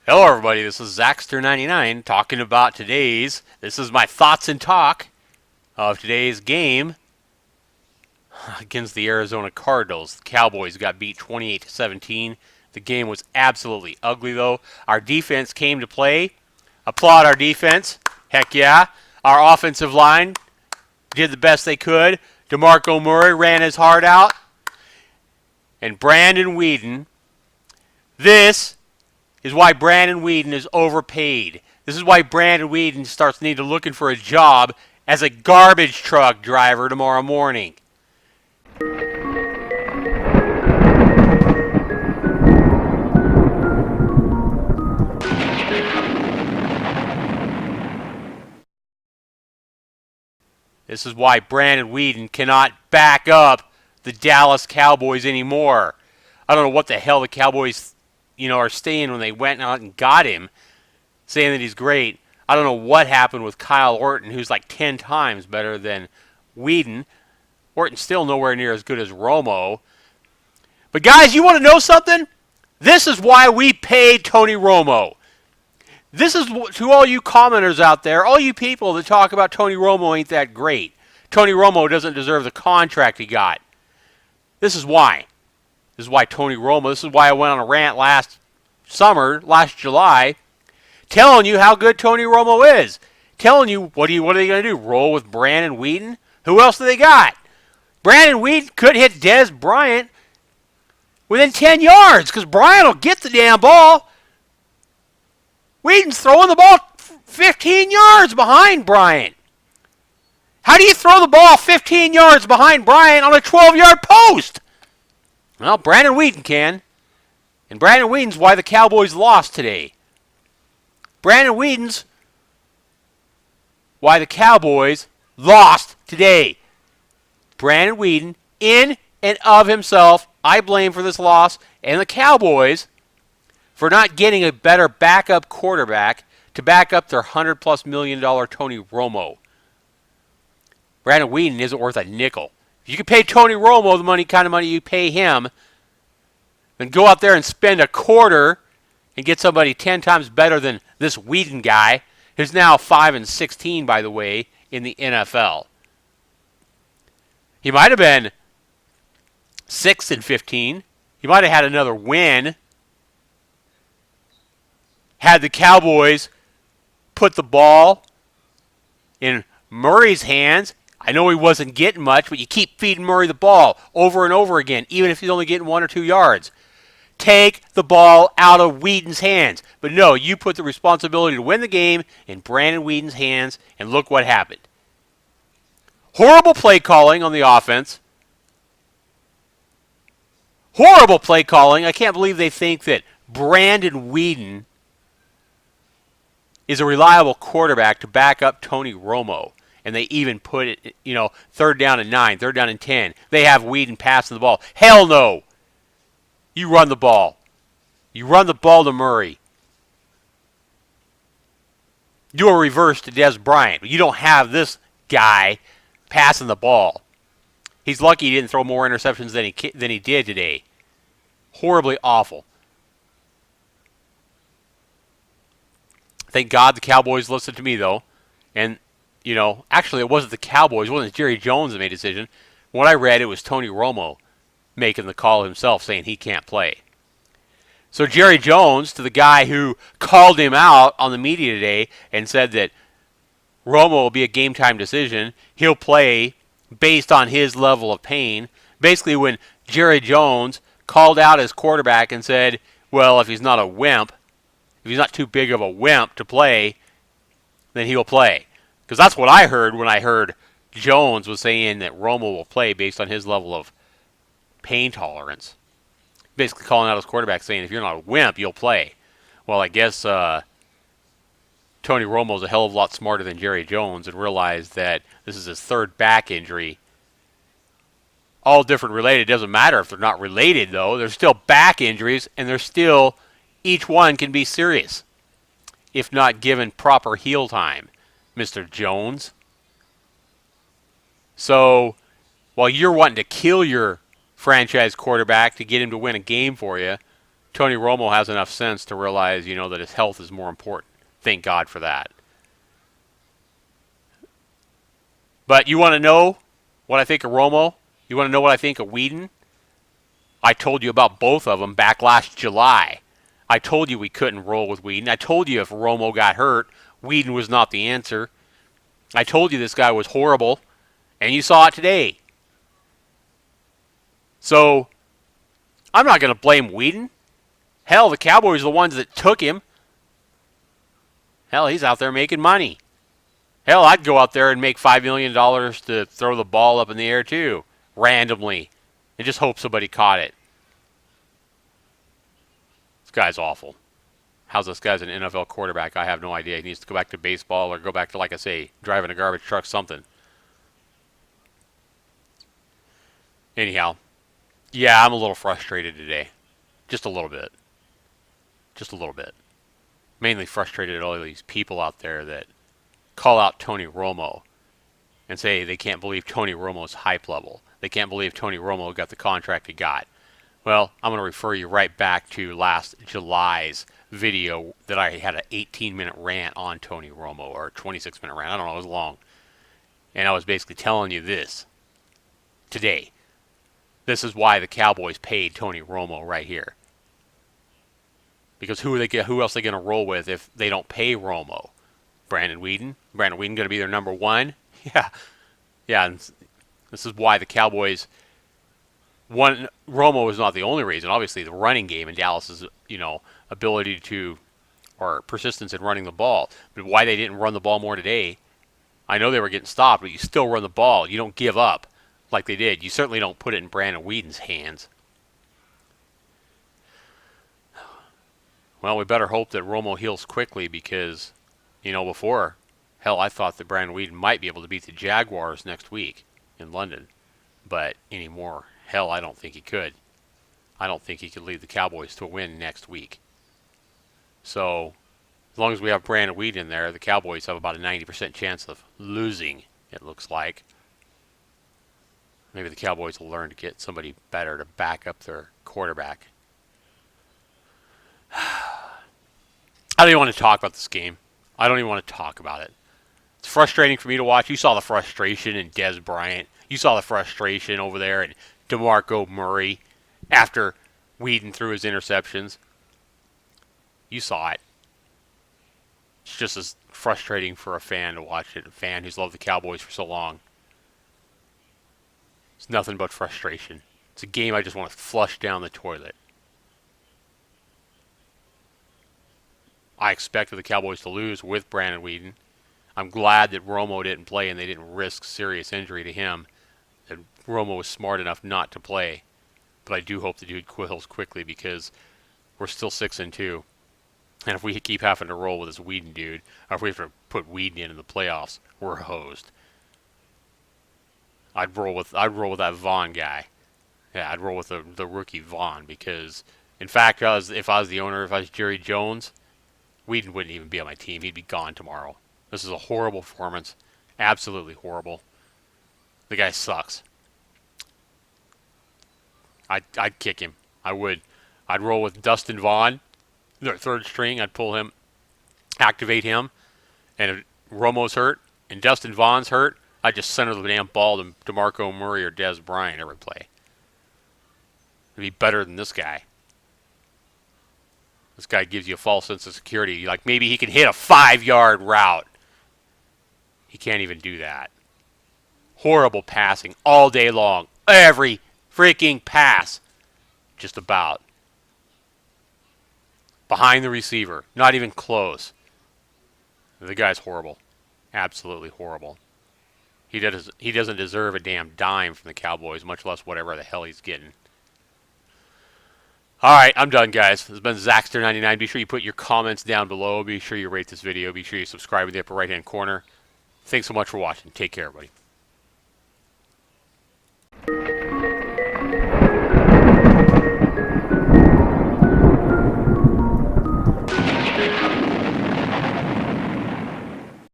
Hello, everybody. This is Zaxter99 talking about This is my thoughts and talk of today's game against the Arizona Cardinals. The Cowboys got beat 28-17. The game was absolutely ugly, though. Our defense came to play. Applaud our defense. Heck yeah. Our offensive line did the best they could. DeMarco Murray ran his heart out. And Brandon Weeden. This is why Brandon Weeden is overpaid. This is why Brandon Weeden starts needing to looking for a job as a garbage truck driver tomorrow morning. This is why Brandon Weeden cannot back up the Dallas Cowboys anymore. I don't know what the hell the Cowboys are staying when they went out and got him, saying that he's great. I don't know what happened with Kyle Orton, who's like 10 times better than Weeden. Orton's still nowhere near as good as Romo. But guys, you want to know something? This is why we paid Tony Romo. This is to all you commenters out there, all you people that talk about Tony Romo ain't that great. Tony Romo doesn't deserve the contract he got. This is why. This is why Tony Romo, this is why I went on a rant last July, telling you how good Tony Romo is. Telling you, what are they going to do, roll with Brandon Weeden? Who else do they got? Brandon Weeden could hit Dez Bryant within 10 yards because Bryant will get the damn ball. Weeden's throwing the ball 15 yards behind Bryant. How do you throw the ball 15 yards behind Bryant on a 12-yard post? Well, Brandon Weeden can. And Brandon Weeden's why the Cowboys lost today. Brandon Weeden's why the Cowboys lost today. Brandon Weeden, in and of himself, I blame for this loss, and the Cowboys for not getting a better backup quarterback to back up their $100+ million Tony Romo. Brandon Weeden isn't worth a nickel. If you could pay Tony Romo the kind of money you pay him, then go out there and spend a quarter and get somebody 10 times better than this Weeden guy, who's now 5-16, by the way, in the NFL. He might have been 6-15. He might have had another win had the Cowboys put the ball in Murray's hands. I know he wasn't getting much, but you keep feeding Murray the ball over and over again, even if he's only getting 1 or 2 yards. Take the ball out of Weeden's hands. But no, you put the responsibility to win the game in Brandon Weeden's hands, and look what happened. Horrible play calling on the offense. Horrible play calling. I can't believe they think that Brandon Weeden is a reliable quarterback to back up Tony Romo. And they even put it, 3rd down and 9, 3rd down and 10. They have Weeden passing the ball. Hell no. You run the ball. You run the ball to Murray. Do a reverse to Dez Bryant. You don't have this guy passing the ball. He's lucky he didn't throw more interceptions than he did today. Horribly awful. Thank God the Cowboys listened to me, though. And, actually it wasn't the Cowboys. It wasn't Jerry Jones that made a decision. When I read, it was Tony Romo making the call himself, saying he can't play. So Jerry Jones, to the guy who called him out on the media today and said that Romo will be a game-time decision, he'll play based on his level of pain. Basically, when Jerry Jones called out his quarterback and said, well, if he's not a wimp, if he's not too big of a wimp to play, then he'll play. Because that's what I heard when I heard Jones was saying that Romo will play based on his level of pain tolerance. Basically calling out his quarterback saying, if you're not a wimp, you'll play. Well, I guess Tony Romo's a hell of a lot smarter than Jerry Jones and realized that this is his 3rd back injury. All different related. It doesn't matter if they're not related, though. They're still back injuries, and they're still, each one can be serious if not given proper heal time, Mr. Jones. So while you're wanting to kill your franchise quarterback to get him to win a game for you, Tony Romo has enough sense to realize, that his health is more important. Thank God for that. But you want to know what I think of Romo? You want to know what I think of Weeden? I told you about both of them back last July. I told you we couldn't roll with Weeden. I told you if Romo got hurt, Weeden was not the answer. I told you this guy was horrible, and you saw it today. So, I'm not going to blame Weeden. Hell, the Cowboys are the ones that took him. Hell, he's out there making money. Hell, I'd go out there and make $5 million to throw the ball up in the air too, randomly, and just hope somebody caught it. This guy's awful. How's this guy's an NFL quarterback? I have no idea. He needs to go back to baseball or go back to, like I say, driving a garbage truck, something. Anyhow, yeah, I'm a little frustrated today. Just a little bit. Just a little bit. Mainly frustrated at all these people out there that call out Tony Romo and say they can't believe Tony Romo's hype level. They can't believe Tony Romo got the contract he got. Well, I'm going to refer you right back to last July's video that I had an 18-minute rant on Tony Romo, or a 26-minute rant. I don't know, it was long. And I was basically telling you this today. This is why the Cowboys paid Tony Romo right here. Because who else are they going to roll with if they don't pay Romo? Brandon Weeden? Brandon Weeden going to be their number one? Yeah. Yeah, and this is why the Cowboys Romo is not the only reason. Obviously, the running game in Dallas is, ability to, or persistence in running the ball. But why they didn't run the ball more today, I know they were getting stopped, but you still run the ball. You don't give up like they did. You certainly don't put it in Brandon Weeden's hands. Well, we better hope that Romo heals quickly because, before, hell, I thought that Brandon Weeden might be able to beat the Jaguars next week in London. But anymore, hell, I don't think he could. I don't think he could lead the Cowboys to a win next week. So, as long as we have Brandon Weeden in there, the Cowboys have about a 90% chance of losing, it looks like. Maybe the Cowboys will learn to get somebody better to back up their quarterback. I don't even want to talk about this game. I don't even want to talk about it. It's frustrating for me to watch. You saw the frustration in Dez Bryant. You saw the frustration over there in DeMarco Murray after Weeden threw his interceptions. You saw it. It's just as frustrating for a fan to watch it, a fan who's loved the Cowboys for so long. It's nothing but frustration. It's a game I just want to flush down the toilet. I expected the Cowboys to lose with Brandon Weeden. I'm glad that Romo didn't play and they didn't risk serious injury to him. That Romo was smart enough not to play. But I do hope the dude heals quickly because we're still 6-2. And if we keep having to roll with this Weeden dude, or if we have to put Weeden in the playoffs, we're hosed. I'd roll with that Vaughn guy. Yeah, I'd roll with the rookie Vaughn because, in fact, if I was the owner, if I was Jerry Jones, Weeden wouldn't even be on my team. He'd be gone tomorrow. This is a horrible performance. Absolutely horrible. The guy sucks. I'd kick him. I would. I'd roll with Dustin Vaughn, their third string. I'd pull him, activate him, and if Romo's hurt and Dustin Vaughn's hurt, I'd just center the damn ball to DeMarco Murray or Dez Bryant every play. It'd be better than this guy. This guy gives you a false sense of security. Like maybe he can hit a 5-yard route. He can't even do that. Horrible passing all day long. Every freaking pass. Just about. Behind the receiver. Not even close. The guy's horrible. Absolutely horrible. He doesn't deserve a damn dime from the Cowboys, much less whatever the hell he's getting. Alright, I'm done, guys. This has been Zaxter99. Be sure you put your comments down below. Be sure you rate this video. Be sure you subscribe in the upper right-hand corner. Thanks so much for watching. Take care, everybody.